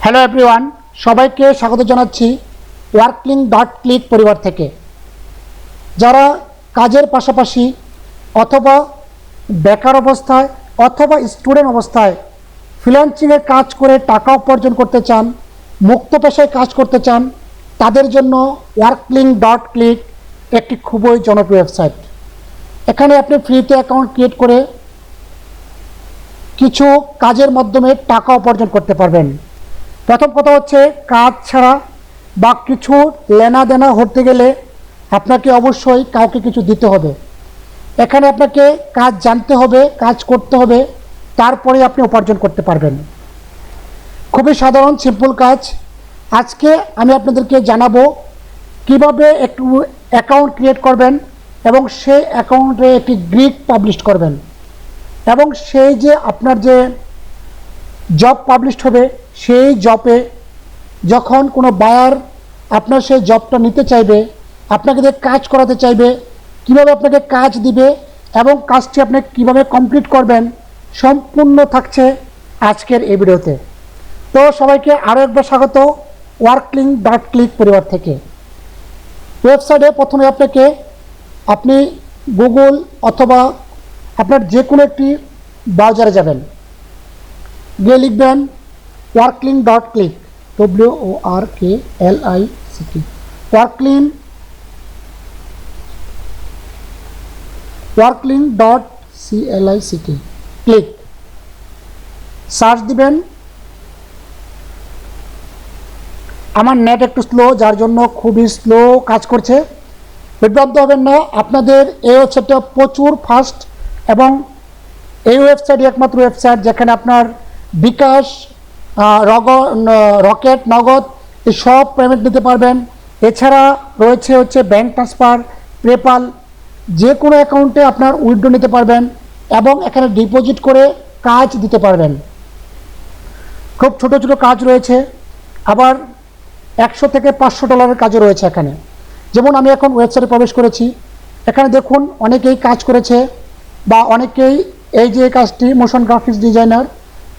Hello everyone, সবাইকে স্বাগত জানাচ্ছি ওয়ার্কলিং.ক্লিক পরিবার থেকে। যারা কাজের পাশাপাশি অথবা বেকার অবস্থায় অথবা স্টুডেন্ট অবস্থায় ফ্রিল্যান্সিংয়ের কাজ করে টাকা উপার্জন করতে চান, মুক্ত পেশায় কাজ করতে চান, তাদের জন্য ওয়ার্কলিং.ক্লিক একটি খুবই জনপ্রিয় ওয়েবসাইট। এখানে আপনি ফ্রিতে অ্যাকাউন্ট ক্রিয়েট করে কিছু কাজের মাধ্যমে টাকা উপার্জন করতে পারবেন। প্রথম কথা হচ্ছে, কাজ ছাড়া বা কিছু লেনা দেনা হতে গেলে আপনাকে অবশ্যই কাউকে কিছু দিতে হবে। এখানে আপনাকে কাজ জানতে হবে, কাজ করতে হবে, তারপরে আপনি উপার্জন করতে পারবেন। খুবই সাধারণ সিম্পল কাজ। আজকে আমি আপনাদেরকে জানাবো কিভাবে একটু অ্যাকাউন্ট ক্রিয়েট করবেন এবং সেই অ্যাকাউন্টে একটি গ্রিক পাবলিশ করবেন, এবং সেই যে আপনার যে জব পাবলিশ হবে, সেই জবে যখন কোনো বায়ার আপনার সেই জবটা নিতে চাইবে, আপনাকে দিয়ে কাজ করাতে চাইবে, কিভাবে আপনাকে কাজ দিবে এবং কাজটি আপনি কিভাবে কমপ্লিট করবেন, সম্পূর্ণ থাকছে আজকের এই ভিডিওতে। তো সবাইকে আরও একবার স্বাগত ওয়ার্কলিং.ক্লিক পরিবার থেকে। ওয়েবসাইটে প্রথমে আপনি গুগল অথবা আপনার যে কোনো একটি ব্রাউজারে যাবেন, গিয়ে লিখবেন ওয়ার্কলিং.ক্লিক, WORKLICK, ওয়ার্কলিং.CLICK, ক্লিক, সার্চ দিবেন। আমার নেট একটু স্লো, যার জন্য খুবই স্লো কাজ করছে। বিভ্রান্ত হবেন না, আপনাদের এই ওয়েবসাইটটা প্রচুর ফাস্ট, এবং এই ওয়েবসাইটই একমাত্র ওয়েবসাইট যেখানে আপনার বিকাশ, রকেট, নগদ এই সব পেমেন্ট নিতে পারবেন। এছাড়া রয়েছে ব্যাঙ্ক ট্রান্সফার, পেপ্যাল, যে কোনো অ্যাকাউন্টে আপনার উইথড্র নিতে পারবেন এবং এখানে ডিপোজিট করে কাজ দিতে পারবেন। খুব ছোট ছোট কাজ রয়েছে, আবার $100 থেকে $500 কাজও রয়েছে এখানে। যেমন আমি এখন ওয়েবসাইটে প্রবেশ করেছি, এখানে দেখুন অনেকেই কাজ করেছে, বা অনেকেই এই যে কাজটি মোশন গ্রাফিক্স ডিজাইনার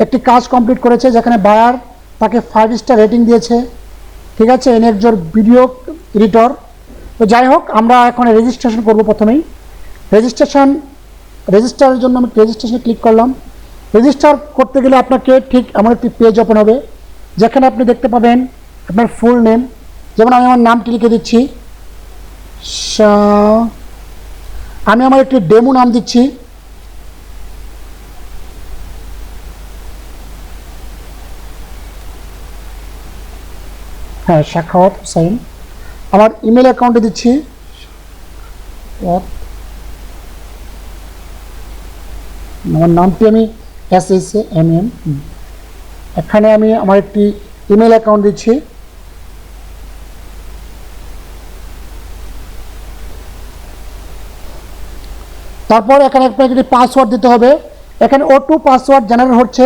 একটি কাজ কমপ্লিট করেছে, যেখানে বায়ার তাকে 5 স্টার রেটিং দিয়েছে। ঠিক আছে, এনে একজন ভিডিও এডিটর। তো যাই হোক, আমরা এখন রেজিস্ট্রেশন করব। প্রথমেই রেজিস্টারের জন্য আমি রেজিস্ট্রেশনে ক্লিক করলাম। রেজিস্টার করতে গেলে আপনাকে ঠিক এমন একটি পেজ ওপেন হবে, যেখানে আপনি দেখতে পাবেন আপনার ফুল নেম। যেমন আমি আমার নামটি লিখে দিচ্ছি, আমি আমার একটি ডেমো নাম দিচ্ছি। হ্যাঁ, শাখাওয়াত হুসাইন। আমার ইমেল অ্যাকাউন্টে দিচ্ছি, আমার নামটি আমি SSAMM। এখানে আমি আমার একটি ইমেল অ্যাকাউন্ট দিচ্ছি। তারপর এখানে আপনাকে একটি পাসওয়ার্ড দিতে হবে। এখানে O2 পাসওয়ার্ড জেনারেট হচ্ছে,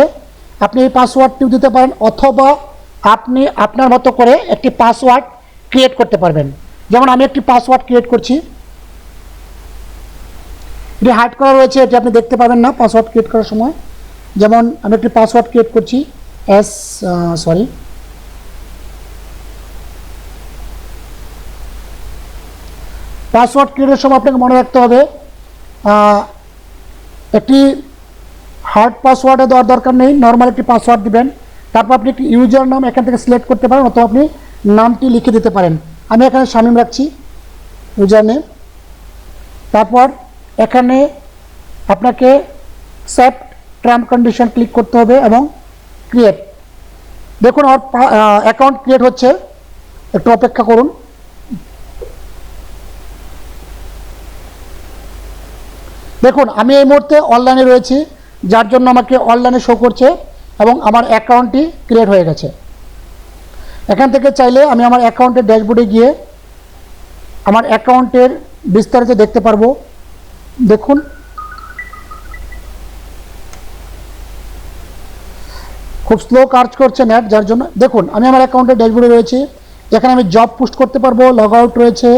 আপনি এই পাসওয়ার্ডটিও দিতে পারেন, অথবা আপনি আপনার মতো করে একটি পাসওয়ার্ড ক্রিয়েট করতে পারবেন। যেমন আমি একটি পাসওয়ার্ড ক্রিয়েট করছি, এটি হাইড করা রয়েছে, এটি আপনি দেখতে পাবেন না পাসওয়ার্ড ক্রিয়েট করার সময়। যেমন আমি একটি পাসওয়ার্ড ক্রিয়েট করছি, পাসওয়ার্ড ক্রিয়েটের সময় আপনাকে মনে রাখতে হবে একটি হার্ড পাসওয়ার্ডে দেওয়ার দরকার নেই, নর্মাল একটি পাসওয়ার্ড দিবেন। তারপর আপনি একটি ইউজার নাম এখান থেকে সিলেক্ট করতে পারেন, অথবা আপনি নামটি লিখে দিতে পারেন। আমি এখানে শামীম রাখছি ইউজার নেম। তারপর এখানে আপনাকে অ্যাকসেপ্ট টার্ম কন্ডিশন ক্লিক করতে হবে এবং ক্রিয়েট। দেখুন আমার অ্যাকাউন্ট ক্রিয়েট হচ্ছে, একটু অপেক্ষা করুন। দেখুন আমি এই মুহূর্তে অনলাইনে রয়েছি, যার জন্য আমাকে অনলাইনে শো করছে এবং আমার অ্যাকাউন্টটি ক্রিয়েট হয়ে গেছে। এখান থেকে চাইলে আমি আমার অ্যাকাউন্টের ড্যাশবোর্ডে গিয়ে আমার অ্যাকাউন্টের বিস্তারিত দেখতে পারবো। দেখুন খুব স্লো কাজ করছে নেট, যার জন্য দেখুন আমি আমার অ্যাকাউন্টের ড্যাশবোর্ডে রয়েছি, যেখানে আমি জব পোস্ট করতে পারবো, লগ আউট রয়েছে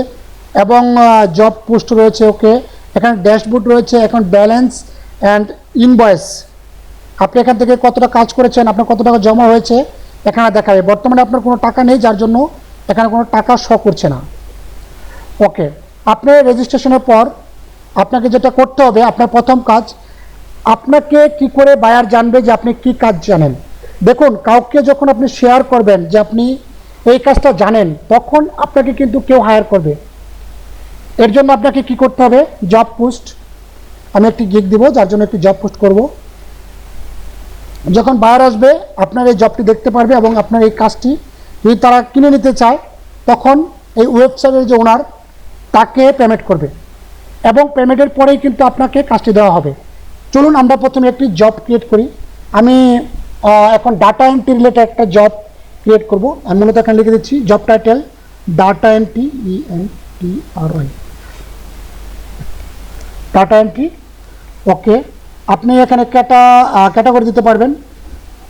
এবং জব পোস্ট রয়েছে। ওকে, এখানে ড্যাশবোর্ড রয়েছে, এখন ব্যালেন্স অ্যান্ড ইনভয়েস, আপনি এখান থেকে কতটা কাজ করেছেন, আপনার কত টাকা জমা হয়েছে এখানে দেখাবে। বর্তমানে আপনার কোনো টাকা নেই, যার জন্য এখানে কোনো টাকা শো করছে না। ওকে, আপনার রেজিস্ট্রেশনের পর আপনাকে যেটা করতে হবে, আপনার প্রথম কাজ, আপনাকে কি করে বায়ার জানবে যে আপনি কি কাজ জানেন। দেখুন, কাউকে যখন আপনি শেয়ার করবেন যে আপনি এই কাজটা জানেন, তখন আপনাকে কিন্তু কেউ হায়ার করবে। এর জন্য আপনাকে কি করতে হবে, জব পোস্ট। আমি একটি গিগ দিব, যার জন্য একটি জব পোস্ট করব। যখন বায়ার আসবে, আপনার এই জবটি দেখতে পারবে এবং আপনার এই কাজটি যদি তারা কিনে নিতে চায়, তখন এই ওয়েবসাইটের যে ওনার, তাকে পেমেন্ট করবে এবং পেমেন্টের পরেই কিন্তু আপনাকে কাজটি দেওয়া হবে। চলুন আমরা প্রথমে একটি জব ক্রিয়েট করি। আমি এখন ডাটা এন্ট্রি রিলেটেড একটা জব ক্রিয়েট করব। আমি মূলত এখানে লিখে দিচ্ছি job title data entry, ENTRY, data entry. Okay, আপনি এখানে ক্যাটাগরি দিতে পারবেন।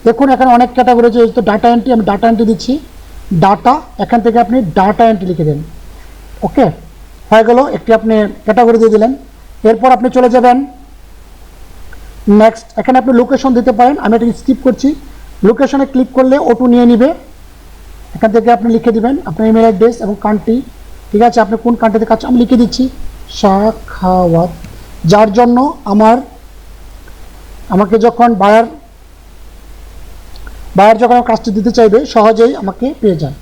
দেখুন এখানে অনেক ক্যাটাগরি আছে, তো ডাটা এন্ট্রি, আমি ডাটা এন্ট্রি দিচ্ছি। ডাটা, এখান থেকে আপনি ডাটা এন্ট্রি লিখে দেন। ওকে, হয়ে গেল, একটি আপনি ক্যাটাগরি দিয়ে দিলেন। এরপর আপনি চলে যাবেন নেক্সট। এখানে আপনি লোকেশন দিতে পারেন, আমি এটা স্কিপ করছি। লোকেশনে ক্লিক করলে অটো নিয়ে নিবে। এখান থেকে আপনি লিখে দিবেন আপনার ইমেল অ্যাড্রেস এবং কান্ট্রি। ঠিক আছে, আপনি কোন কান্ট্রিতে কাজ, আমি লিখে দিচ্ছি শাখাওয়াত, যার জন্য আমাকে যখন বায়ার যখন কাজটি দিতে চাইবে, সহজেই আমাকে পেয়ে যায়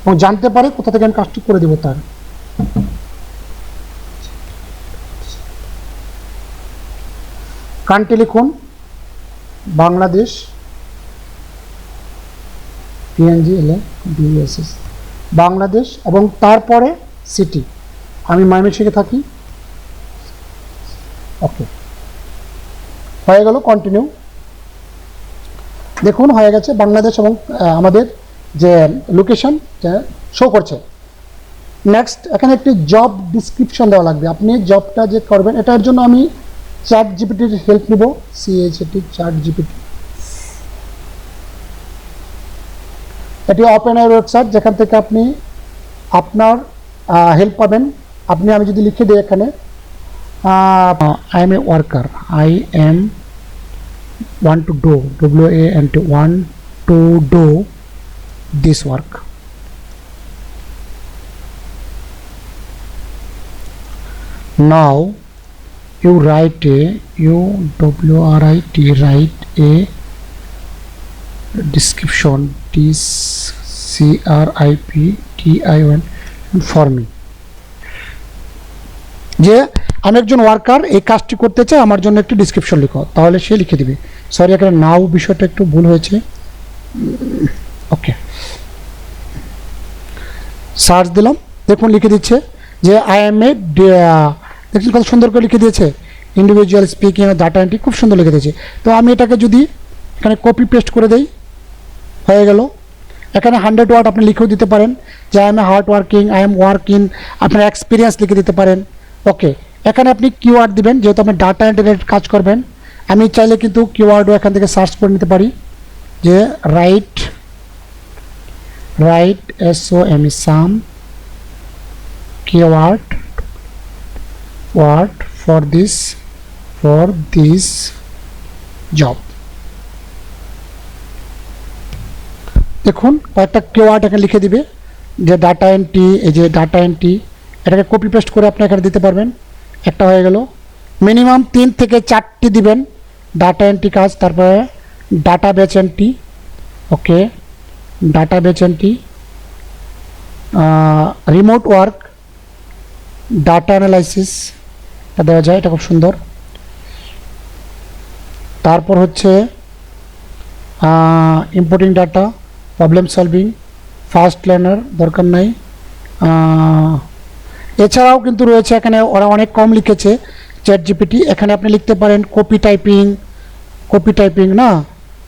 এবং জানতে পারে কোথা থেকে আমি কাজটি করে দেব। তার কান্ট্রি লিখুন বাংলাদেশ, PNGLABSS, বাংলাদেশ, এবং তারপরে সিটি, আমি ময়মনসিংহে থাকি। ওকে, হয়ে গেল, কন্টিনিউ। দেখুন হয়ে গেছে, বাংলাদেশ এবং আমাদের যে লোকেশন শো করছে। নেক্সট, এখানে একটি জব ডিসক্রিপশন দেওয়া লাগবে। আপনি জবটা যে করবেন, এটার জন্য আমি চ্যাট জিপিটির হেল্প নিব, CHAT, চ্যাট জিপিটি। এটি ওপেন এর ওয়েবসাইট, যেখান থেকে আপনি আপনার হেল্প পাবেন। আমি যদি লিখে দিই এখানে, I M A worker, I am want to do, WANT, want to do this work. Now you write a write a description, DSCRIPTION for me, যে আমি একজন ওয়ার্কার, এই কাজটি করতে চাই, আমার জন্য একটি ডিসক্রিপশন লিখো। তাহলে সে লিখে দিবে। সরি, এখানে নাও বিষয়টা একটু ভুল হয়েছে। ওকে, সার্চ দিলাম, দেখুন লিখে দিচ্ছে যে আই এম এ, দেখুন কত সুন্দর করে লিখে দিয়েছে, ইন্ডিভিজুয়াল স্পিকিং ডাটা এন্ট্রি, খুব সুন্দর লিখে দিয়েছে। তো আমি এটাকে যদি এখানে কপি পেস্ট করে দেই, হয়ে গেল। এখানে 100 ওয়ার্ড আপনি লিখেও দিতে পারেন যে I M A hard working, I am working, আপনার এক্সপিরিয়েন্স লিখে দিতে পারেন। ওকে, এখানে আপনি কিওয়ার্ড দিবেন, যেহেতু আপনি ডাটা এন্ট্রি কাজ করবেন। আমি চাইলে কিন্তু কিওয়ার্ডও এখান থেকে সার্চ করে নিতে পারি, যে right SOME some keyword for this job. দেখুন কয়েকটা কিওয়ার্ড এখানে লিখে দিবে, যে ডাটা এন্ট্রি, এই যে ডাটা এন্ট্রি, এটাকে কপি পেস্ট করে আপনি এখানে দিতে পারবেন। একটা হয়ে গেল। মিনিমাম 3 থেকে 4টি দিবেন ডাটা এন্ট্রি কাজ। তারপরে data batch entry, okay, data batch entry, remote work, data analysis, এটা দেওয়া যায়, এটা খুব সুন্দর। তারপর হচ্ছে importing data, problem solving, fast learner, দরকার নাই। এছাড়াও কিন্তু রয়েছে, এখানে ওরা অনেক কম লিখেছে চ্যাট জিপিটি। এখানে আপনি লিখতে পারেন কপি টাইপিং না।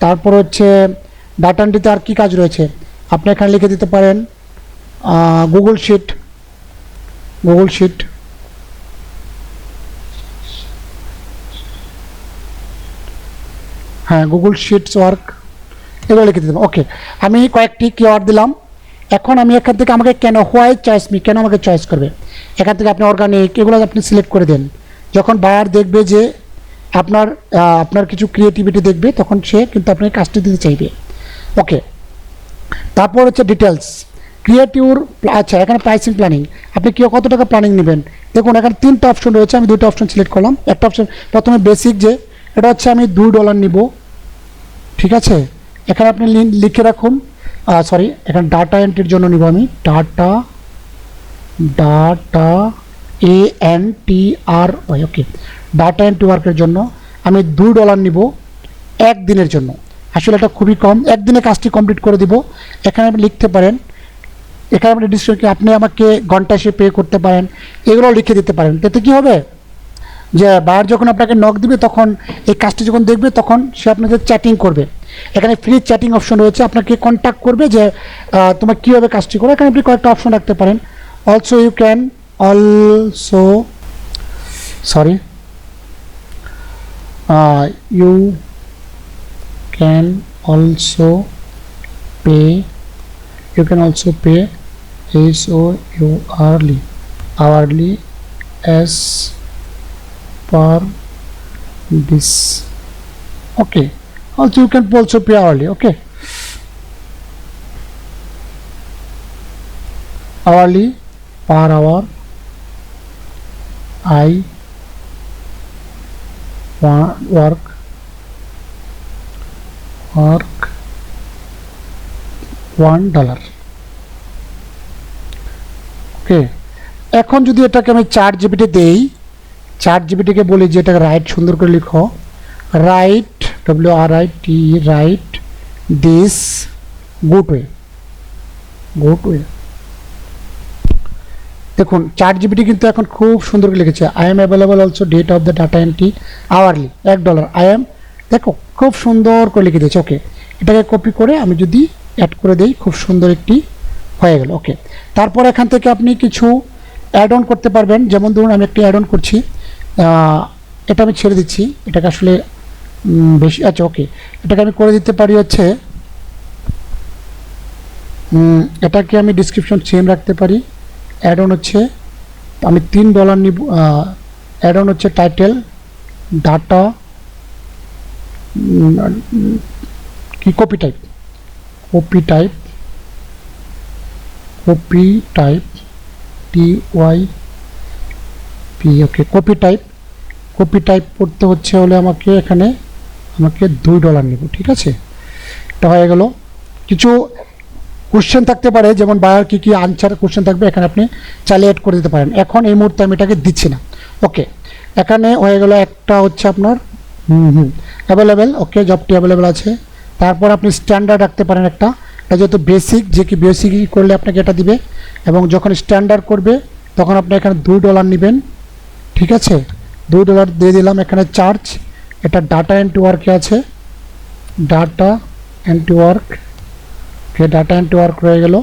তারপর হচ্ছে ডাটা এন্ট্রিতে আর কি কাজ রয়েছে, আপনি এখানে লিখে দিতে পারেন গুগল শিট, হ্যাঁ, গুগল শিটস ওয়ার্ক, এগুলো লিখে দিতে। ওকে, আমি কয়েকটি কিওয়ার্ড দিলাম। এখন আমি এখান থেকে আমাকে হোয়াই চয়েস মি, কেন আমাকে চয়েস করবে, এখান থেকে আপনি অর্গানিক, এগুলো আপনি সিলেক্ট করে দেন। যখন বায়ার দেখবে যে আপনার কিছু ক্রিয়েটিভিটি দেখবে, তখন সে কিন্তু আপনার কাজটি দিতে চাইবে। ওকে, তারপর হচ্ছে ডিটেলস, ক্রিয়েট ইউর, আচ্ছা এখানে প্রাইসিং প্ল্যানিং, আপনি কত টাকা প্ল্যানিং নেবেন। দেখুন এখানে 3টা অপশন রয়েছে, আমি 2টা অপশন সিলেক্ট করলাম। একটা অপশন প্রথমে বেসিক, যে এটা হচ্ছে আমি $2 নিব, ঠিক আছে। এখানে আপনি লিখে রাখুন, সরি এখানে ডাটা এন্ট্রির জন্য নিব আমি ডাটা ANTRY, ওকে, ডাটা এন্ট্রি ওয়ার্কের জন্য আমি $2 নিব একদিনের জন্য। আসলে এটা খুবই কম, একদিনে কাজটি কমপ্লিট করে দিব। এখানে আপনি লিখতে পারেন, এখানে আপনি ডিসক্রিপশনে আপনি আমাকে ঘন্টা হিসেবে পে করতে পারেন, এগুলো লিখে দিতে পারেন। তাতে কী হবে যে বায়ার যখন আপনাকে নক দিবে তখন এই কাজটি যখন দেখবে তখন সে আপনাকে চ্যাটিং করবে। এখানে ফ্রি চ্যাটিং অপশন রয়েছে, আপনাকে কন্ট্যাক্ট করবে যে তোমার কীভাবে কাজটি করে। এখানে আপনি কয়েকটা অপশন রাখতে পারেন। Also you can you can also pay hourly as per this, okay. Also you can also pay hourly, okay, hourly per hour I work $1, ওকে। এখন যদি এটাকে আমি ChatGPT দেই, ChatGPT-কে বলি যে এটাকে রাইট, সুন্দর করে লিখো, write WRITE, write this good way. দেখুন ChatGPT কিন্তু এখন খুব সুন্দর করে লিখেছে, I am available also date of the data entry hourly $1, I am, দেখো খুব সুন্দর করে লিখে দিয়েছে। ওকে, এটাকে কপি করে আমি যদি অ্যাড করে দিই, খুব সুন্দর একটি হয়ে গেল। ওকে, তারপর এখান থেকে আপনি কিছু অ্যাড অন করতে পারবেন। যেমন ধরুন আমি একটি অ্যাড অন করছি, এটা আমি ছেড়ে দিচ্ছি, এটাকে আসলে বেশি, আচ্ছা ওকে, এটাকে আমি করে দিতে পারি হচ্ছে, এটাকে আমি ডিসক্রিপশন সেম রাখতে পারি। অ্যাড অন হচ্ছে আমি $3 নিব, অ্যাড অন হচ্ছে টাইটেল ডাটা কি কপি টাইপ TYP, ওকে, কপি টাইপ করতে হচ্ছে হলে আমাকে $2 নেব, ঠিক আছে। এটা হয়ে গেল। কিছু কোশ্চেন থাকতে পারে, যেমন বায়ার কী আনসার কোশ্চেন থাকবে, এখানে আপনি চাইলে অ্যাড করে দিতে পারেন। এখন এই মুহূর্তে আমি এটাকে দিচ্ছি না। ওকে, এখানে হয়ে গেল একটা হচ্ছে আপনার অ্যাভেলেবেল, ওকে, জবটি অ্যাভেলেবেল আছে। তারপর আপনি স্ট্যান্ডার্ড রাখতে পারেন একটা, এটা যেহেতু বেসিক, যে কি বেসিক করলে আপনাকে এটা দিবে, এবং যখন স্ট্যান্ডার্ড করবে তখন আপনি এখানে $2 নেবেন, ঠিক আছে। $2 দিয়ে দিলাম। এখানে চার্জ, এটা ডাটা এন্ট্রি ওয়ার্কে আছে, ডাটা এন্ট্রি ওয়ার্ক রয়ে গেল।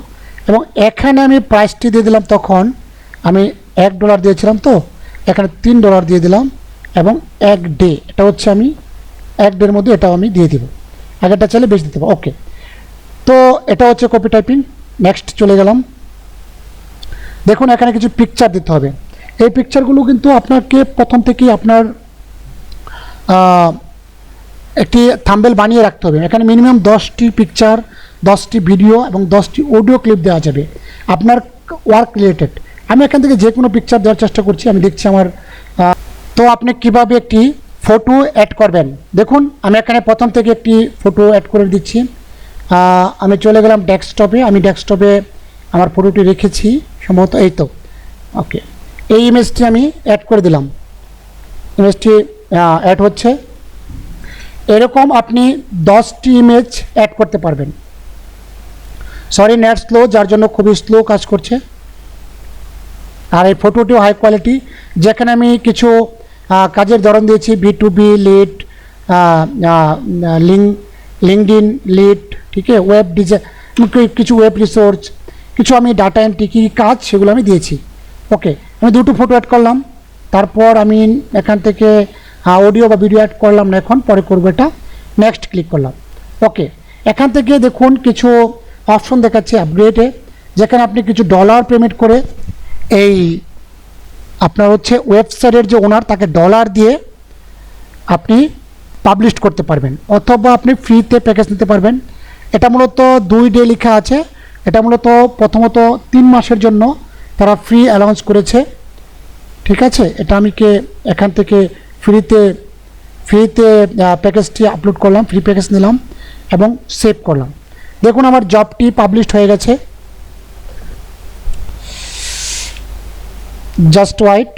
এবং এখানে আমি প্রাইসটি দিয়ে দিলাম, তখন আমি $1 দিয়েছিলাম, তো এখানে $3 দিয়ে দিলাম, এবং 1 ডে, এটা হচ্ছে আমি 1 ডের মধ্যে এটাও আমি দিয়ে দিব, আগেরটা চাইলে বেশি দিতে পারবো। ওকে, তো এটা হচ্ছে কপি টাইপিং। নেক্সট চলে গেলাম। দেখুন এখানে কিছু পিকচার দিতে হবে। এই পিকচারগুলো কিন্তু আপনাকে প্রথম থেকেই আপনার একটি থাম্বনেল বানিয়ে রাখতে হবে। এখানে মিনিমাম 10টি পিকচার, 10টি ভিডিও এবং 10টি অডিও ক্লিপ দেওয়া যাবে আপনার ওয়ার্ক রিলেটেড। আমি এখান থেকে যে কোনো পিকচার দেওয়ার চেষ্টা করছি, আমি দেখছি আমার। তো আপনি কিভাবে একটি ফটো অ্যাড করবেন, দেখুন আমি এখানে প্রথম থেকে একটি ফটো অ্যাড করে দিচ্ছি। আমি চলে গেলাম ডেস্কটপে, আমি ডেস্কটপে আমার ফটোটি রেখেছি সম্ভবত, এই তো। ওকে, এই ইমেজটি আমি অ্যাড করে দিলাম, ইমেজটি অ্যাড হচ্ছে। এরকম আপনি 10টি ইমেজ অ্যাড করতে পারবেন। সরি, নেট স্লো, যার জন্য খুবই স্লো কাজ করছে। আর এই ফটোটিও হাই কোয়ালিটি, যেখানে আমি কিছু কাজের ধরন দিয়েছি, B2B লিড, লিঙ্কডিন লিড, ঠিক আছে, ওয়েব ডিজাইন, কিছু ওয়েব রিসোর্স, কিছু আমি ডাটা এন্ট্রি কী কাজ সেগুলো আমি দিয়েছি। ওকে, আমি 2টো ফটো অ্যাড করলাম। তারপর আমি এখান থেকে অডিও বা ভিডিও অ্যাড করলাম না, এখন পরে করবো এটা। নেক্সট ক্লিক করলাম। ওকে, এখান থেকে দেখুন কিছু অপশন দেখাচ্ছে আপগ্রেডে, যেখানে আপনি কিছু ডলার পেমেন্ট করে এই আপনার হচ্ছে ওয়েবসাইটের যে ওনার, তাকে ডলার দিয়ে আপনি পাবলিশ করতে পারবেন, অথবা আপনি ফ্রিতে প্যাকেজ নিতে পারবেন। এটা মূলত 2 ডে লেখা আছে। এটা মূলত প্রথমত 3 মাসের জন্য তারা ফ্রি অ্যালাউন্স করেছে, ঠিক আছে। এটা আমি এখান থেকে ফ্রিতে প্যাকেজটি আপলোড করলাম, ফ্রি প্যাকেজ নিলাম এবং সেভ করলাম। দেখুন আমার জবটি পাবলিশড হয়ে গেছে। Just white.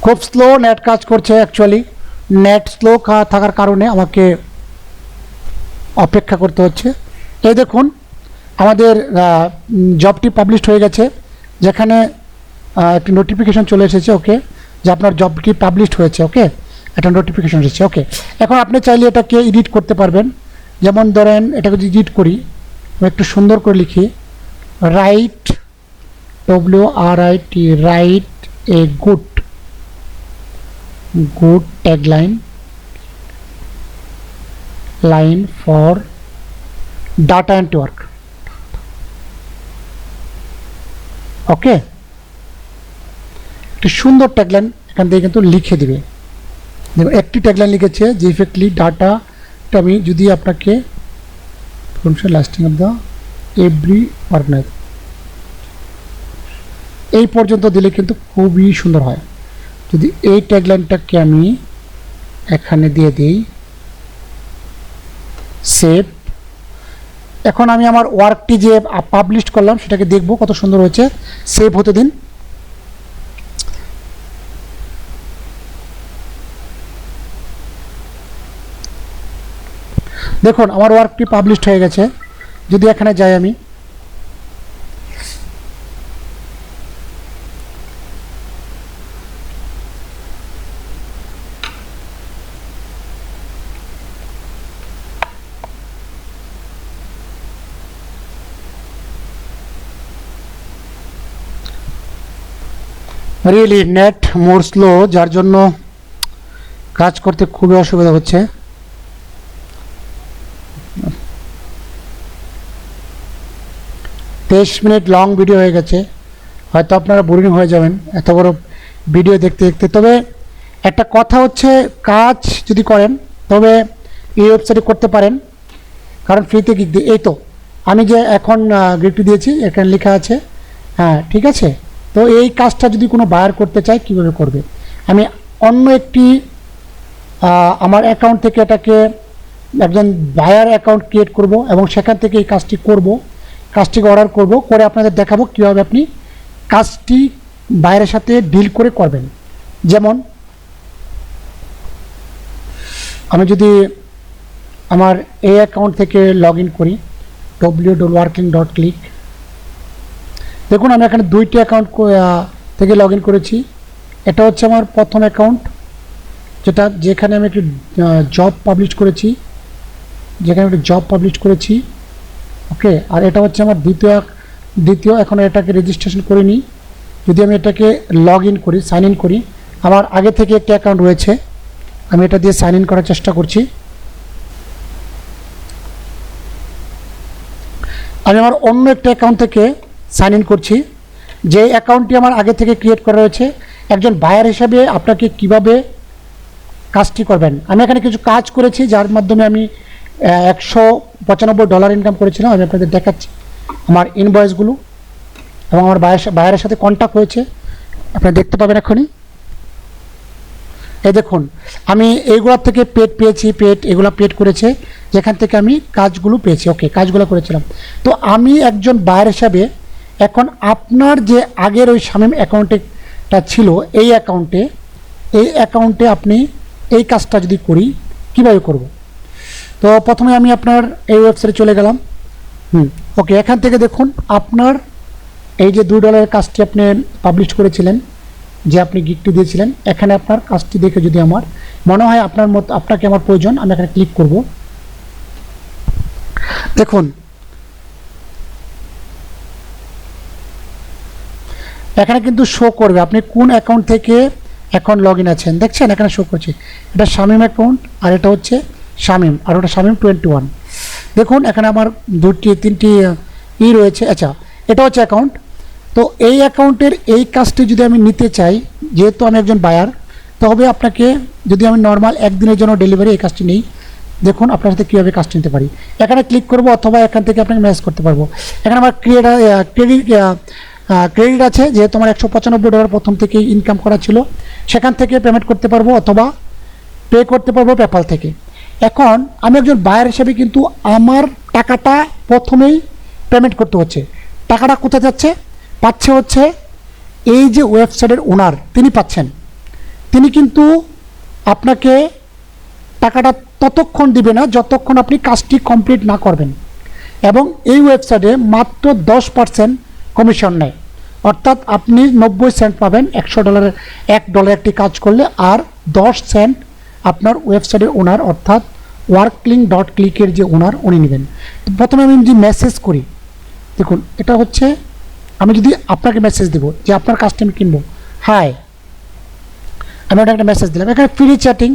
খুব স্লো নেট কাজ করছে। অ্যাকচুয়ালি নেট স্লো থাকার কারণে আমাকে অপেক্ষা করতে হচ্ছে। এই দেখুন আমাদের জবটি পাবলিশড হয়ে গেছে, যেখানে একটি নোটিফিকেশন চলে এসেছে, ওকে, যে আপনার জবটি পাবলিশড হয়েছে। ওকে, একটা নোটিফিকেশন এসেছে। ওকে, এখন আপনি চাইলে এটাকে এডিট করতে পারবেন। যেমন ধরেন এটাকে যদি এডিট করি, আমি একটু সুন্দর করে লিখি, right, WRIT, write a good tagline line for data network. ওকে, একটি সুন্দর ট্যাগলাইন এখান থেকে কিন্তু লিখে দিবে। দেখুন একটি ট্যাগলাইন লিখেছে যে ইফেক্টলি ডাটাটা আমি যদি আপনাকে lasting of the every organize এই পর্যন্ত দিলে কিন্তু খুবই সুন্দর হয়। যদি এই ট্যাগলাইনটাকে আমি এখানে দিয়ে দিই, সেভ। এখন আমি আমার ওয়ার্কটি যে পাবলিশ করলাম সেটাকে দেখব কত সুন্দর হয়েছে। সেভ হতে দিন। দেখুন আমার ওয়ার্কটি পাবলিশড হয়ে গেছে। যদি এখানে যাই আমি, রিয়েলি নেট মোর স্লো, যার জন্য কাজ করতে খুবই অসুবিধা হচ্ছে। 23 মিনিট লং ভিডিও হয়ে গেছে, হয়তো আপনারা বোরিং হয়ে যাবেন এত বড় ভিডিও দেখতে দেখতে। তবে একটা কথা হচ্ছে, কাজ যদি করেন তবে এই ওয়েবসাইটে করতে পারেন, কারণ ফ্রিতে গিগ দিয়ে। এই তো আমি যে এখন গিগটি দিয়েছি এখানে লেখা আছে, হ্যাঁ ঠিক আছে। তো এই কাজটা যদি কোনো বায়ার করতে চায় কীভাবে করবে, আমি অন্য একটি আমার অ্যাকাউন্ট থেকে এটাকে একজন বায়ার অ্যাকাউন্ট ক্রিয়েট করব এবং সেখান থেকে এই কাজটি করব, কাজটিকে অর্ডার করব, করে আপনাদের দেখাবো কীভাবে আপনি কাজটি বায়ারের সাথে ডিল করে করবেন। যেমন আমি যদি আমার এই অ্যাকাউন্ট থেকে লগ ইন করি, www.working.click, দেখুন আমি এখানে 2টি অ্যাকাউন্ট থেকে লগ ইন করেছি। এটা হচ্ছে আমার প্রথম অ্যাকাউন্ট, যেখানে আমি একটি জব পাবলিশ করেছি, ওকে। আর এটা হচ্ছে আমার দ্বিতীয় এখন এটাকে রেজিস্ট্রেশন করিনি। যদি আমি এটাকে লগ ইন করি, সাইন ইন করি, আমার আগে থেকে একটি অ্যাকাউন্ট রয়েছে, আমি এটা দিয়ে সাইন ইন করার চেষ্টা করছি। আমি আমার অন্য একটা অ্যাকাউন্ট থেকে সাইন ইন করছি, যে অ্যাকাউন্টটি আমার আগে থেকে ক্রিয়েট করা রয়েছে। একজন বায়ার হিসাবে আপনাকে কিভাবে কাজটি করবেন, আমি এখানে কিছু কাজ করেছি যার মাধ্যমে আমি $195 ইনকাম করেছিলাম। আমি আপনাদের দেখাচ্ছি আমার ইনভয়েসগুলো এবং আমার বায়ারের সাথে কন্ট্যাক্ট হয়েছে, আপনারা দেখতে পাবেন এখনই। এই দেখুন আমি এইগুলোর থেকে এগুলো পেড করেছে, যেখান থেকে আমি কাজগুলো পেয়েছি। ওকে, কাজগুলো করেছিলাম। তো আমি একজন বায়ার হিসাবে এখন আপনার যে আগের ওই শামীম অ্যাকাউন্টটা ছিল, এই অ্যাকাউন্টে আপনি এই কাজটা যদি করি কীভাবে করব। তো প্রথমে আমি আপনার এই ওয়েবসাইটে চলে গেলাম। ওকে, এখান থেকে দেখুন আপনার এই যে $2 কাজটি আপনি পাবলিশ করেছিলেন, যে আপনি গিগটি দিয়েছিলেন, এখানে আপনার কাজটি দেখে যদি আমার মনে হয় আপনাকে আমার প্রয়োজন, আমি এখানে ক্লিক করব। দেখুন এখানে কিন্তু শো করবে আপনি কোন অ্যাকাউন্ট থেকে এখন লগ ইন আছেন। দেখছেন এখানে শো করছে, এটা শামীম অ্যাকাউন্ট, আর এটা হচ্ছে শামীম, আর ওটা শামীম 21। দেখুন এখানে আমার দুটি তিনটি রয়েছে। আচ্ছা, এটা হচ্ছে অ্যাকাউন্ট। তো এই অ্যাকাউন্টের এই কাজটি যদি আমি নিতে চাই, যেহেতু আমি একজন বায়ার, তবে আপনাকে যদি আমি নর্মাল একদিনের জন্য ডেলিভারি এই কাজটি নিই, দেখুন আপনার সাথে কীভাবে কাজটি নিতে পারি। এখানে ক্লিক করব অথবা এখান থেকে আপনাকে মেসেজ করতে পারবো। এখানে আমার ক্রেডিট আছে, যেহেতু আমার $195 প্রথম থেকেই ইনকাম করা ছিল, সেখান থেকে পেমেন্ট করতে পারবো অথবা পে করতে পারবো পেপ্যাল থেকে। এখন আমি একজন বায়ার হিসেবে কিন্তু আমার টাকাটা প্রথমেই পেমেন্ট করতে হচ্ছে। টাকাটা কোথায় যাচ্ছে? পাচ্ছে হচ্ছে এই যে ওয়েবসাইটের ওনার, তিনি পাচ্ছেন। তিনি কিন্তু আপনাকে টাকাটা ততক্ষণ দিবে না যতক্ষণ আপনি কাজটি কমপ্লিট না করবেন। এবং এই ওয়েবসাইটে মাত্র 10% কমিশন নেয়, অর্থাৎ আপনি 90 সেন্ট পাবেন $100 $1 একটি কাজ করলে, আর 10 সেন্ট আপনার ওয়েবসাইটের ওনার অর্থাৎ workling.click-এর যে ওনার উনি নেবেন। তো প্রথমে আমি যদি মেসেজ করি, দেখুন এটা হচ্ছে আমি যদি আপনাকে মেসেজ দেবো যে আপনার কাজটা আমি কিনবো, হাই, আমি ওটা একটা মেসেজ দিলাম। এখানে ফ্রি চ্যাটিং,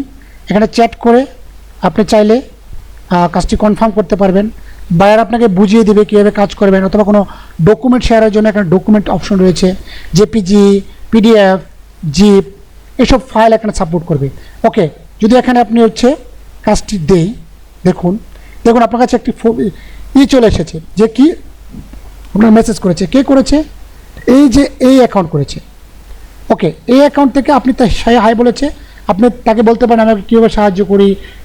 এখানে চ্যাট করে আপনি চাইলে কাজটি কনফার্ম করতে পারবেন। বায়ার আপনাকে বুঝিয়ে দেবে কীভাবে কাজ করবেন, অথবা কোনো ডকুমেন্ট শেয়ারের জন্য এখানে ডকুমেন্ট অপশন রয়েছে, জেপিজি, পিডিএফ, জিপ, এসব ফাইল এখানে সাপোর্ট করবে। ওকে, যদি এখানে আপনি হচ্ছে কাজটি দেই, দেখুন আপনার কাছে একটি চলে এসেছে, যে কি আপনার মেসেজ করেছে, কে করেছে? এই যে এই অ্যাকাউন্ট করেছে। ওকে, এই অ্যাকাউন্ট থেকে আপনি তার হাই বলেছে, আপনি তাকে বলতে পারেন আমি কীভাবে সাহায্য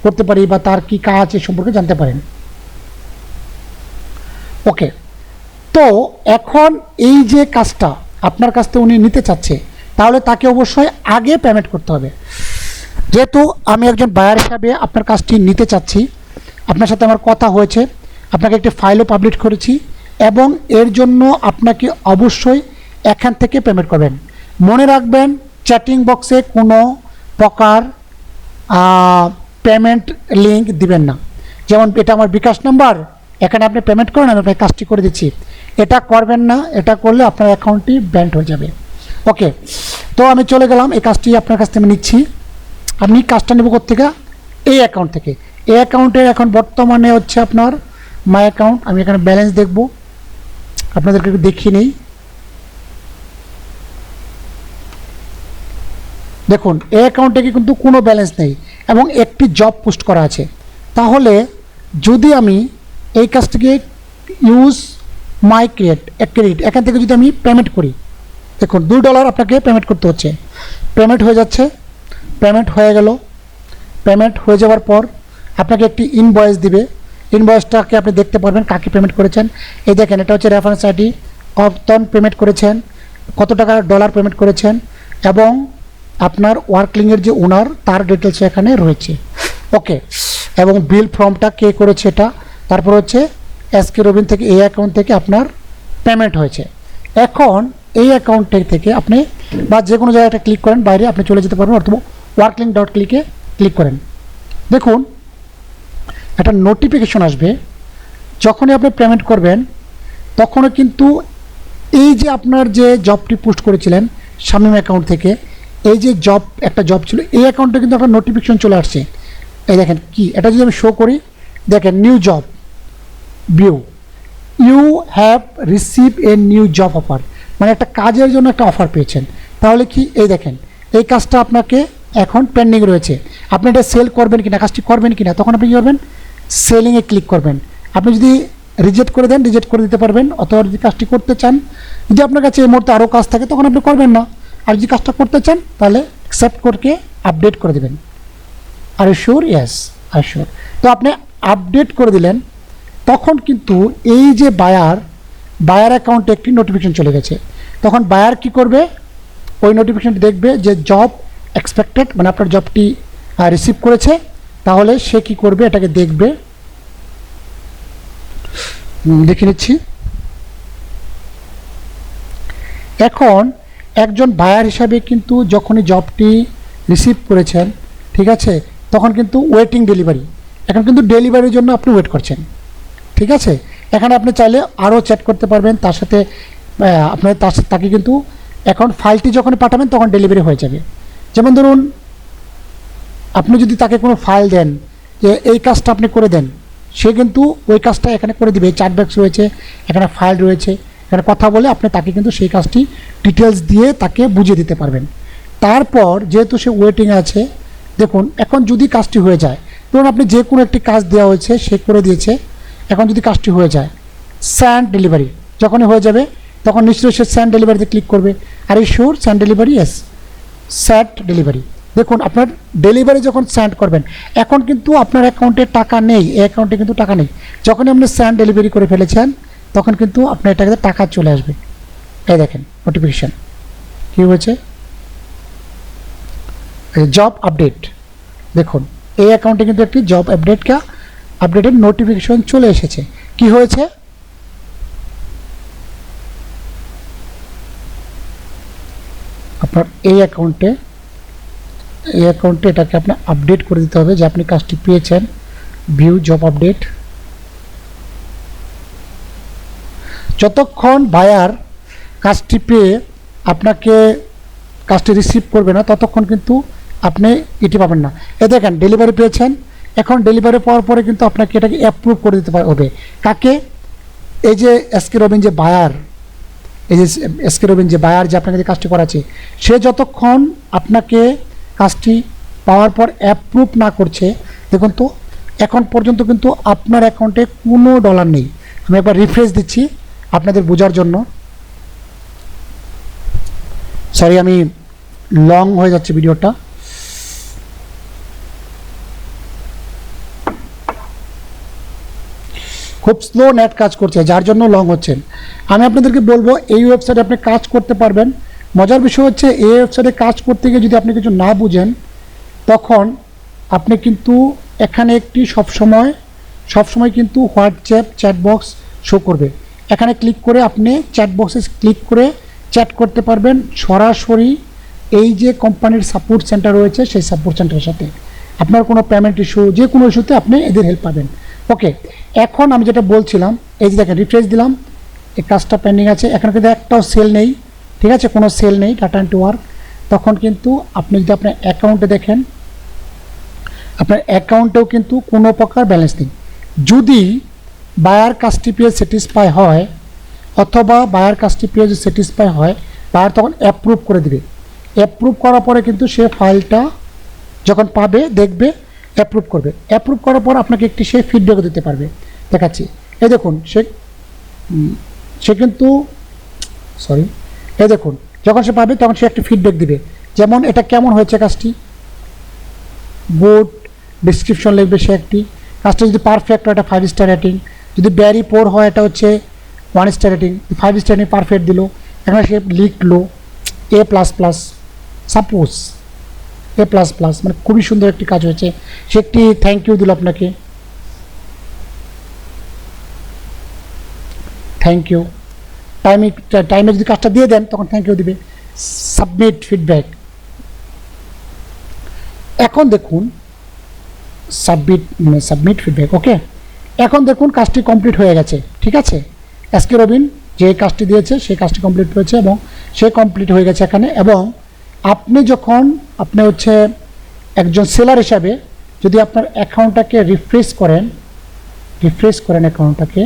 করতে পারি, বা তার কি কাজ এ সম্পর্কে জানতে পারেন। ওকে, তো এখন এই যে কাজটা আপনার কাছ থেকে উনি নিতে চাচ্ছে, তাহলে তাকে অবশ্যই আগে পেমেন্ট করতে হবে। যেহেতু আমি একজন বায়ার হিসাবে আপনার কাজটি নিতে চাচ্ছি, আপনার সাথে আমার কথা হয়েছে, আপনাকে একটি ফাইলও পাবলিশ করেছি, এবং এর জন্য আপনাকে অবশ্যই এখান থেকে পেমেন্ট করবেন। মনে রাখবেন, চ্যাটিং বক্সে কোনো প্রকার পেমেন্ট লিঙ্ক দিবেন না। যেমন এটা আমার বিকাশ নাম্বার, এখানে আপনি পেমেন্ট করেন, আমি আপনাকে কাজটি করে দিচ্ছি, এটা করবেন না। এটা করলে আপনার অ্যাকাউন্টটি ব্যান্ড হয়ে যাবে। ওকে, তো আমি চলে গেলাম, এই কাজটি আপনার কাছ থেকে নিচ্ছি। আপনি কাজটা নেব কোত্থেকে? এই অ্যাকাউন্ট থেকে। এই অ্যাকাউন্টের এখন বর্তমানে হচ্ছে আপনার মাই অ্যাকাউন্ট। আমি এখানে ব্যালেন্স দেখব, আপনাদেরকে একটু দেখিয়ে নেই। দেখুন এই অ্যাকাউন্টে কিন্তু কোনো ব্যালেন্স নেই এবং একটি জব পোস্ট করা আছে। তাহলে যদি আমি এই কাজটিকে ইউজ মাই ক্রেডিট এখান থেকে যদি আমি পেমেন্ট করি, দেখুন $2 আপনাকে পেমেন্ট করতে হচ্ছে। পেমেন্ট হয়ে যাচ্ছে, পেমেন্ট হয়ে গেল। পেমেন্ট হয়ে যাওয়ার পর আপনাকে একটি ইনভয়েস দিবে। ইনভয়েসটাকে আপনি দেখতে পারবেন কাকে পেমেন্ট করেছেন। এই দেখেন, এটা হচ্ছে রেফারেন্স আইডি, কত পেমেন্ট করেছেন, কত টাকা $, পেমেন্ট করেছেন, এবং আপনার ওয়ার্কলিংয়ের যে ওনার তার ডিটেলস এখানে রয়েছে। ওকে, এবং বিল ফর্মটা কে করেছে এটা, তারপর হচ্ছে এসকে রবিন থেকে এই অ্যাকাউন্ট থেকে আপনার পেমেন্ট হয়েছে। এখন এই অ্যাকাউন্ট থেকে আপনি বা যে কোনো জায়গায় একটা ক্লিক করেন, বাইরে আপনি চলে যেতে পারবেন, অথবা workling.click-এ ক্লিক করেন। দেখুন একটা নোটিফিকেশন আসবে, যখনই আপনি পেমেন্ট করবেন তখনও কিন্তু এই যে আপনার যে জবটি পোস্ট করেছিলেন শামীম অ্যাকাউন্ট থেকে, এই যে একটা জব ছিল, এই অ্যাকাউন্টে কিন্তু একটা নোটিফিকেশন চলে আসছে। এই দেখেন কি, এটা যদি আমি শো করি, দেখেন new job view, you have receive a new job offer, মানে একটা কাজের জন্য একটা অফার পেয়েছেন। তাহলে কি, এই দেখেন এই কাজটা আপনাকে এখন পেন্ডিং রয়েছে, আপনি এটা সেল করবেন কিনা, কাজটি করবেন কিনা, তখন আপনি কী করবেন, সেলিংয়ে ক্লিক করবেন। আপনি যদি রিজেক্ট করে দেন, রিজেক্ট করে দিতে পারবেন, অথবা যদি কাজটি করতে চান, যদি আপনার কাছে এই মুহূর্তে আরও কাজ থাকে তখন আপনি করবেন না, আর যদি কাজটা করতে চান তাহলে অ্যাকসেপ্ট করে আপডেট করে দেবেন। Are you sure? Yes, are sure. তো আপনি আপডেট করে দিলেন, তখন কিন্তু এই যে বায়ার অ্যাকাউন্টে একটি নোটিফিকেশন চলে গেছে। তখন বায়ার কি করবে, ওই নোটিফিকেশনটি দেখবে যে জব এক্সপেক্টেড, মানে আপনার জবটি রিসিভ করেছে, তাহলে সে কি করবে, এটাকে দেখবে। দেখে নিচ্ছি। এখন একজন বায়ার হিসাবে কিন্তু যখনই জবটি রিসিভ করেছেন, ঠিক আছে, তখন কিন্তু ওয়েটিং ডেলিভারি, এখন কিন্তু ডেলিভারির জন্য আপনি ওয়েট করছেন, ঠিক আছে। এখানে আপনি চাইলে আরও চ্যাট করতে পারবেন তার সাথে, আপনার তাকে কিন্তু এখন ফাইলটি যখন পাঠাবেন তখন ডেলিভারি হয়ে যাবে। যেমন ধরুন আপনি যদি তাকে কোনো ফাইল দেন যে এই কাজটা আপনি করে দেন, সে কিন্তু ওই কাজটা এখানে করে দিবে। চ্যাট বক্স রয়েছে, এখানে ফাইল রয়েছে, এখানে কথা বলে আপনি তাকে কিন্তু সেই কাজটি ডিটেলস দিয়ে তাকে বুঝিয়ে দিতে পারবেন। তারপর যেহেতু সে ওয়েটিংয়ে আছে, দেখুন এখন যদি কাজটি হয়ে যায়, ধরুন আপনি যে কোনো একটি কাজ দেওয়া হয়েছে, সে করে দিয়েছে, এখন যদি কাজটি হয়ে যায়, স্যান্ড ডেলিভারি যখনই হয়ে যাবে তখন নিশ্চয়ই সে স্যান্ড ডেলিভারিতে ক্লিক করবে। আর এই শিওর স্যান্ড ডেলিভারি? ইয়েস, স্যাট ডেলিভারি। দেখুন আপনার ডেলিভারি যখন স্যান্ড করবেন, এখন কিন্তু আপনার অ্যাকাউন্টে টাকা নেই, এই অ্যাকাউন্টে কিন্তু টাকা নেই। যখনই আপনি স্যান্ড ডেলিভারি করে ফেলেছেন তখন কিন্তু আপনার এটাকে টাকা চলে আসবে। এই দেখেন নোটিফিকেশান কী হয়েছে, জব আপডেট। দেখুন এই অ্যাকাউন্টে কিন্তু একটি জব আপডেটের নোটিফিকেশন চলে এসেছে। কি হয়েছে, আপনার এই অ্যাকাউন্টে এটাকে আপনি আপডেট করে দিতে হবে যে আপনি কাজটি পেয়েছেন। View job update. যতক্ষণ বায়ার কাজটি পেয়ে আপনাকে কাজটি রিসিভ করবে না ততক্ষণ কিন্তু আপনি এটি পাবেন না। এ দেখেন ডেলিভারি পেয়েছেন, এখন ডেলিভারি পাওয়ার পরে কিন্তু আপনাকে এটাকে অ্যাপ্রুভ করে দিতে হবে। কাকে? এই যে এসকে রবিন যে বায়ার, যে আপনাকে যে কাজটি করাচ্ছে, সে যতক্ষণ আপনাকে কাজটি পাওয়ার পর অ্যাপ্রুভ না করছে, দেখুন তো এখন পর্যন্ত কিন্তু আপনার অ্যাকাউন্টে কোনো ডলার নেই। আমি একবার রিফ্রেশ দিচ্ছি আপনাদের বোঝার জন্য। সরি, আমি লং হয়ে যাচ্ছে ভিডিওটা। খুব স্লো নেট কাজ করছে, যার জন্য লং হচ্ছে। আমি আপনাদেরকে বলবো এই ওয়েবসাইটে আপনি কাজ করতে পারবেন। মজার বিষয় হচ্ছে এই ওয়েবসাইটে কাজ করতে গিয়ে যদি আপনি কিছু না বুঝেন তখন আপনি কিন্তু এখানে একটি সবসময় কিন্তু হোয়াটসঅ্যাপ চ্যাটবক্স শো করবে। এখানে ক্লিক করে আপনি চ্যাটবক্সে ক্লিক করে চ্যাট করতে পারবেন সরাসরি এই যে কোম্পানির সাপোর্ট সেন্টার রয়েছে সেই সাপোর্ট সেন্টারের সাথে। আপনার কোনো পেমেন্ট ইস্যু, যে কোনো ইস্যুতে আপনি এদের হেল্প পাবেন। ওকে, এখন আমি যেটা বলছিলাম, এই যে দেখেন রিফ্রেশ দিলাম, এই কাজটা পেন্ডিং আছে, এখানে কিন্তু একটাও সেল নেই, ঠিক আছে, কোনো সেল নেই, ডাটা এন্ট্রি ওয়ার্ক। তখন কিন্তু আপনি যদি আপনার অ্যাকাউন্টে দেখেন, আপনার অ্যাকাউন্টেও কিন্তু কোনো প্রকার ব্যালেন্স নেই। যদি বায়ার কাজটি পেয়ে স্যাটিসফাই হয়, অথবা বায়ার কাজটি পেয়ে যদি স্যাটিসফাই হয়, বায়ার তখন অ্যাপ্রুভ করে দিবে। অ্যাপ্রুভ করার পরে কিন্তু সে ফাইলটা যখন পাবে, দেখবে, অ্যাপ্রুভ করবে। অ্যাপ্রুভ করার পর আপনাকে একটি সে ফিডব্যাকও দিতে পারবে। দেখাচ্ছি, এই দেখুন সে কিন্তু এই দেখুন যখন সে পাবে তখন সে একটি ফিডব্যাক দিবে, যেমন এটা কেমন হয়েছে কাজটি, গুড, ডিসক্রিপশন লিখবে সে একটি। কাজটা যদি পারফেক্ট হয় এটা 5 স্টার রেটিং, যদি ভ্যারি পোর হয় এটা হচ্ছে 1 star rating. 5 star rating perfect দিল, এখানে সে লিখলো A++, সাপোজ A++, মানে খুবই সুন্দর একটি কাজ হয়েছে। সে একটি থ্যাংক ইউ দিল আপনাকে, থ্যাংক ইউ। টাইমে যদি কাজটা দিয়ে দেন তখন থ্যাংক ইউ দিবে। Submit feedback. এখন দেখুন সাবমিট ফিডব্যাক। ওকে, এখন দেখুন কাজটি কমপ্লিট হয়ে গেছে, ঠিক আছে। এসকে রবিন যে কাজটি দিয়েছে সেই কাজটি কমপ্লিট হয়েছে এবং সে কমপ্লিট হয়ে গেছে এখানে। এবং আপনি যখন হচ্ছে একজন সেলার হিসাবে যদি আপনার অ্যাকাউন্টটাকে রিফ্রেশ করেন অ্যাকাউন্টটাকে,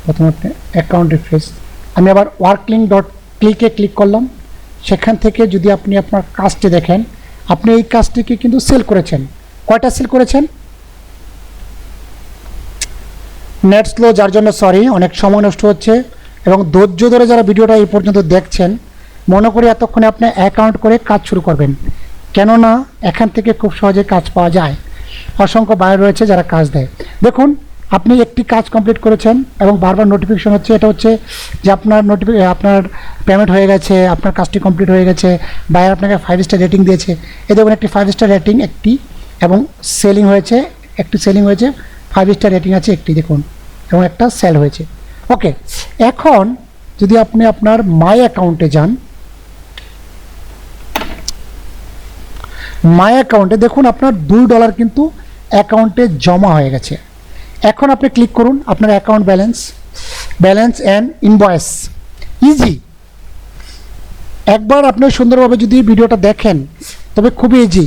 প্রথমে আপনি অ্যাকাউন্ট রিফ্রেশ, আমি আবার worklinks.click-এ ক্লিক করলাম। সেখান থেকে যদি আপনি আপনার কাজটি দেখেন, আপনি এই কাজটিকে কিন্তু সেল করেছেন। কয়টা সেল করেছেন? নেট স্লো, যার জন্য সরি, অনেক সময় নষ্ট হচ্ছে। এবং ধৈর্য ধরে যারা ভিডিওটা এই পর্যন্ত দেখছেন, মনে করি এতক্ষণে আপনি অ্যাকাউন্ট করে কাজ শুরু করবেন, কেননা এখান থেকে খুব সহজে কাজ পাওয়া যায়। অসংখ্য বায়ার রয়েছে যারা কাজ দেয়। দেখুন আপনি একটি কাজ কমপ্লিট করেছেন এবং বারবার নোটিফিকেশন হচ্ছে, এটা হচ্ছে যে আপনার পেমেন্ট হয়ে গেছে, আপনার কাজটি কমপ্লিট হয়ে গেছে, বায়ার আপনাকে 5 স্টার রেটিং দিয়েছে। এই দেখুন একটি 5 স্টার রেটিং একটি, এবং সেলিং হয়েছে, একটি সেলিং হয়েছে, 5 স্টার রেটিং আছে একটি, দেখুন, এবং একটা সেল হয়েছে। ওকে, এখন যদি আপনি আপনার মাই অ্যাকাউন্টে যান, মাই অ্যাকাউন্টে দেখুন আপনার $2 কিন্তু অ্যাকাউন্টে জমা হয়ে গেছে। এখন আপনি ক্লিক করুন আপনার account balance and invoice, easy. একবার আপনি সুন্দরভাবে যদি ভিডিওটা দেখেন তবে খুবই ইজি।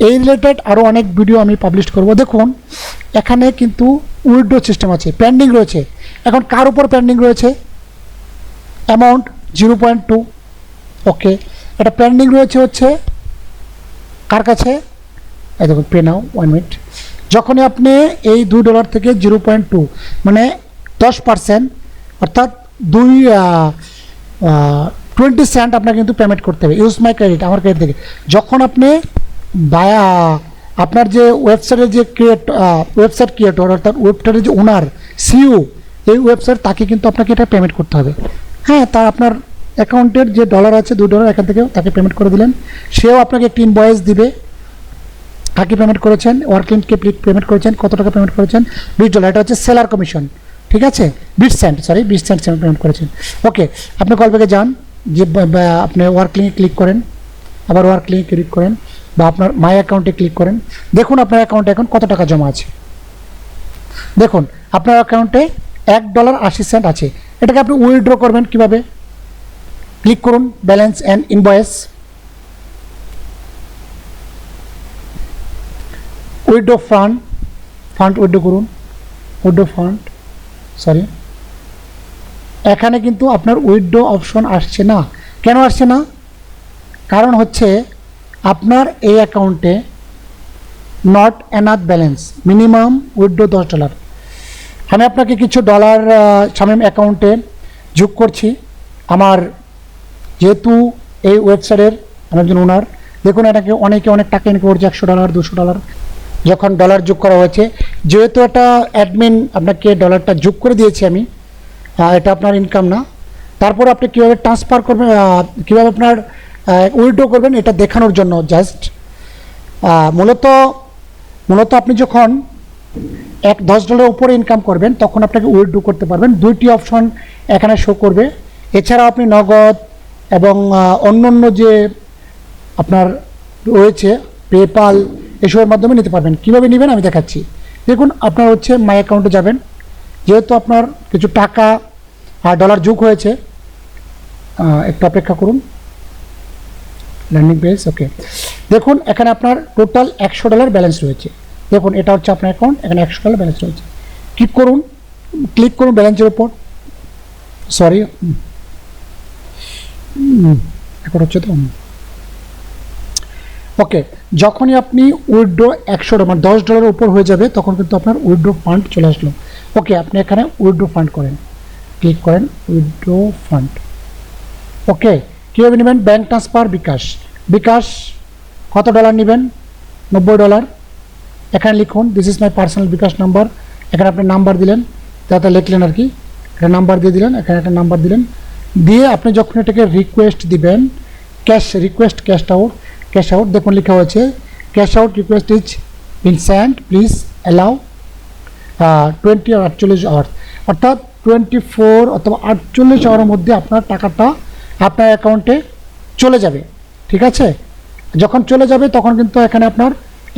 এই রিলেটেড আরও অনেক ভিডিও আমি পাবলিশ করব। দেখুন এখানে কিন্তু উইথড্র সিস্টেম আছে, পেন্ডিং রয়েছে। এখন কার উপর পেন্ডিং রয়েছে? অ্যামাউন্ট 0.2। ওকে, এটা পেন্ডিং রয়েছে হচ্ছে কার কাছে? এই দেখুন, পে নাও, 1 মিনিট। যখনই আপনি এই $2 থেকে 0.2 মানে 10%, অর্থাৎ 20 সেন্ট আপনাকে কিন্তু পেমেন্ট করতে হবে। ইউজ মাই ক্রেডিট, আমার ক্রেডিট থেকে। যখন আপনি বায়া আপনার যে ওয়েবসাইটের যে ওয়েবসাইট ক্রিয়েটর, অর্থাৎ ওয়েবসাইটের যে ওনার, সিইও, এই ওয়েবসাইট, তাকে কিন্তু আপনাকে এটা পেমেন্ট করতে হবে। হ্যাঁ, তার আপনার অ্যাকাউন্টের যে ডলার আছে $2 এখান থেকে তাকে পেমেন্ট করে দিলেন, সেও আপনাকে একটি ইনভয়েস দিবে। কাকে পেমেন্ট করেছেন? ওয়ার্কলিংকে পেমেন্ট করেছেন। কত টাকা পেমেন্ট করেছেন? $20। এটা হচ্ছে সেলার কমিশন, ঠিক আছে? 20 সেন্ট, সরি 20 সেন্ট পেমেন্ট করেছেন। ওকে, আপনি কলব্যাকে যান, যে আপনি ওয়ার্কলিংয়ে ক্লিক করেন, আবার ওয়ার্কলিংয়ে ক্লিক করেন, বা আপনার মাই অ্যাকাউন্টে ক্লিক করেন। দেখুন আপনার অ্যাকাউন্টে এখন কত টাকা জমা আছে। দেখুন আপনার অ্যাকাউন্টে $1.80 আছে। এটাকে আপনি উইথড্র করবেন কিভাবে? ক্লিক করুন balance and invoice, withdraw fund withdraw করুন, উইথড্র ফান্ড, সরি। এখানে কিন্তু আপনার উইথড্র অপশন আসছে না। কেন আসছে না? কারণ হচ্ছে আপনার এই অ্যাকাউন্টে not enough balance, minimum withdraw $10। আমি আপনাকে কিছু ডলার শামীম অ্যাকাউন্টে যোগ করছি। আমার যেহেতু এই ওয়েবসাইটের আমি একজন ওনার, দেখুন এটাকে অনেকে অনেক টাকা ইনকাম করছে, $100, $200। যখন ডলার যোগ করা হয়েছে, যেহেতু এটা অ্যাডমিন আপনাকে ডলারটা যোগ করে দিয়েছি আমি, এটা আপনার ইনকাম না। তারপর আপনি কীভাবে ট্রান্সফার করবেন, কীভাবে আপনার উইথড্র করবেন, এটা দেখানোর জন্য জাস্ট। মূলত আপনি যখন $10 উপরে ইনকাম করবেন, তখন আপনাকে উইথড্র করতে পারবেন। 2টি অপশন এখানে শো করবে। এছাড়াও আপনি নগদ এবং অন্য যে আপনার রয়েছে পেপাল, এসবের মাধ্যমে নিতে পারবেন। কীভাবে নেবেন আমি দেখাচ্ছি। দেখুন আপনার হচ্ছে মাই অ্যাকাউন্টে যাবেন, যেহেতু আপনার কিছু টাকা আর ডলার যোগ হয়েছে, একটু অপেক্ষা করুন, ল্যান্ডিং পেজ। ওকে, দেখুন এখানে আপনার টোটাল $100 ব্যালেন্স রয়েছে। দেখুন এটা হচ্ছে আপনার অ্যাকাউন্ট, এখানে $100 ব্যালেন্স রয়েছে। ক্লিক করুন ব্যালেন্সের উপর, সরি এখন হচ্ছে তো। ওকে, যখনই আপনি উইথড্র $100 মানে $10 উপর হয়ে যাবে, তখন কিন্তু আপনার উইথড্র ফান্ড চলে আসলো। ওকে, আপনি এখানে উইথড্র ফান্ড করেন, ক্লিক করেন উইথড্র ফান্ড। ওকে, কীভাবে নেবেন? Bank transfer, bKash. কত ডলার নেবেন? $90। এখানে লিখুন this is my personal bKash number. এখানে আপনি নাম্বার দিলেন, যাতে লিখলেন আর কি, একটা নাম্বার দিয়ে দিলেন, এখানে একটা নাম্বার দিলেন। দিয়ে আপনি যখন এটাকে রিকোয়েস্ট দিবেন, ক্যাশ আউট, দেখুন লেখা হয়েছে cash out request is been sent, please allow 20 or 48 hours, অর্থাৎ 24 অথবা 48 আওয়ারের মধ্যে আপনার টাকাটা আপনার অ্যাকাউন্টে চলে যাবে। ঠিক আছে? যখন চলে যাবে তখন কিন্তু এখানে আপনার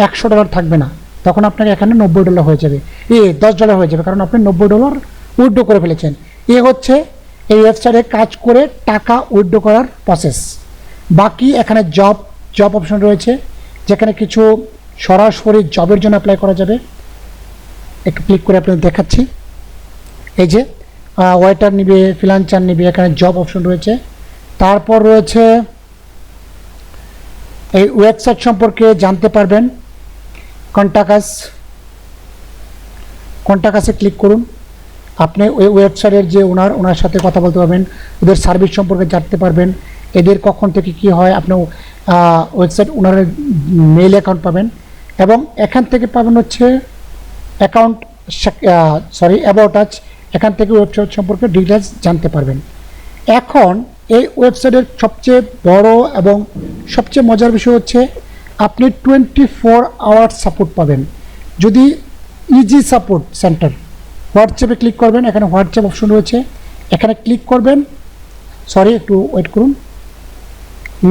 $100 থাকবে না, তখন আপনার এখানে $90 হয়ে যাবে, $10 হয়ে যাবে, কারণ আপনি $90 উইথড্র করে ফেলেছেন। এ হচ্ছে এই ওয়েবসাইটে কাজ করে টাকা উইথড্র করার প্রসেস। বাকি এখানে জব অপশন রয়েছে, যেখানে কিছু সরাসরি জবের জন্য অ্যাপ্লাই করা যাবে। একটু ক্লিক করে আপনাদের দেখাচ্ছি। এই যে ওয়েটার নিবে, ফ্রিল্যান্সার নিবে, এখানে জব অপশন রয়েছে। তারপর রয়েছে এই ওয়েবসাইট সম্পর্কে জানতে পারবেন, কন্টাক্টসে ক্লিক করুন। আপনি ওই ওয়েবসাইটের যে ওনার সাথে কথা বলতে পারবেন, ওদের সার্ভিস সম্পর্কে জানতে পারবেন, এদের কখন থেকে কি হয়। আপনি ওয়েবসাইট ওনারের মেইল অ্যাকাউন্ট পাবেন, এবং এখান থেকে পাবেন হচ্ছে অ্যাবাউট আস। এখান থেকে ওয়েবসাইট সম্পর্কে ডিটেলস জানতে পারবেন। এখন এই ওয়েবসাইটের সবচেয়ে বড় এবং সবচেয়ে মজার বিষয় হচ্ছে আপনি 24 আওয়ার্স সাপোর্ট পাবেন। যদি ইজি সাপোর্ট সেন্টার, হোয়াটসঅ্যাপে ক্লিক করবেন, এখানে হোয়াটসঅ্যাপ অপশন রয়েছে, এখানে ক্লিক করবেন। সরি, একটু ওয়েট করুন,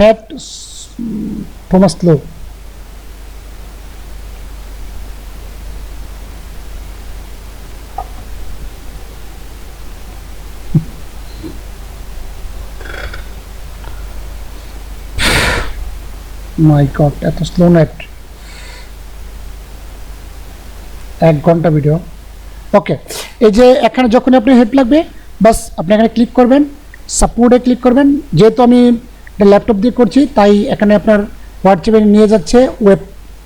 নেট স্লো। মাই গড, এত স্লো নেট। 1 ঘন্টা ভিডিও। ওকে, এই যে এখানে যখনই আপনি হেল্প লাগবে বাস আপনি এখানে ক্লিক করবেন, সাপোর্টে ক্লিক করবেন। যেহেতু আমি ল্যাপটপ দিয়ে করছি তাই এখানে আপনার হোয়াটসঅ্যাপে নিয়ে যাচ্ছে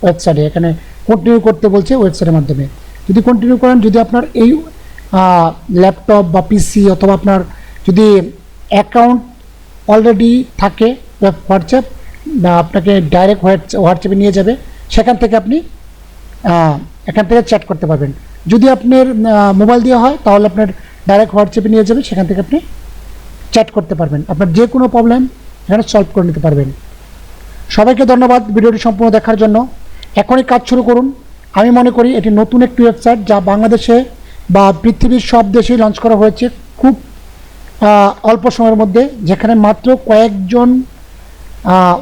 ওয়েবসাইটে, এখানে কন্টিনিউ করতে বলছে ওয়েবসাইটের মাধ্যমে। যদি কন্টিনিউ করেন, যদি আপনার এই ল্যাপটপ বা পিসি অথবা আপনার যদি অ্যাকাউন্ট অলরেডি থাকে হোয়াটসঅ্যাপ, বা আপনাকে ডাইরেক্ট হোয়াটসঅ্যাপে নিয়ে যাবে, সেখান থেকে আপনি এখান থেকে চ্যাট করতে পারবেন। যদি আপনার মোবাইল দিয়ে হয় তাহলে আপনার ডাইরেক্ট হোয়াটসঅ্যাপে নিয়ে যাবে, সেখান থেকে আপনি চ্যাট করতে পারবেন, আপনার যে কোনো প্রবলেম এখানে সলভ করে নিতে পারবেন। সবাইকে ধন্যবাদ ভিডিওটি সম্পূর্ণ দেখার জন্য। এখনই কাজ শুরু করুন। আমি মনে করি এটি নতুন একটি ওয়েবসাইট যা বাংলাদেশে বা পৃথিবীর সব দেশেই লঞ্চ করা হয়েছে খুব অল্প সময়ের মধ্যে, যেখানে মাত্র কয়েকজন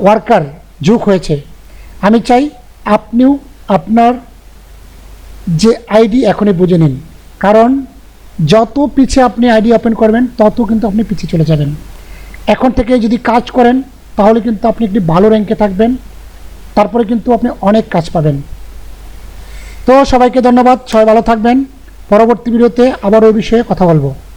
ওয়ার্কার যোগ হয়েছে। আমি চাই আপনিও আপনার যে আইডি এখনই বুঝে নিন, কারণ যত পিছিয়ে আপনি আইডি ওপেন করবেন তত কিন্তু আপনি পিছিয়ে চলে যাবেন। এখন থেকে যদি কাজ করেন তাহলে কিন্তু আপনি একটি ভালো র্যাঙ্কে থাকবেন, তারপরে কিন্তু আপনি অনেক কাজ পাবেন। তো সবাইকে ধন্যবাদ, সবাই ভালো থাকবেন। পরবর্তী ভিডিওতে আবার ওই বিষয়ে কথা বলবো।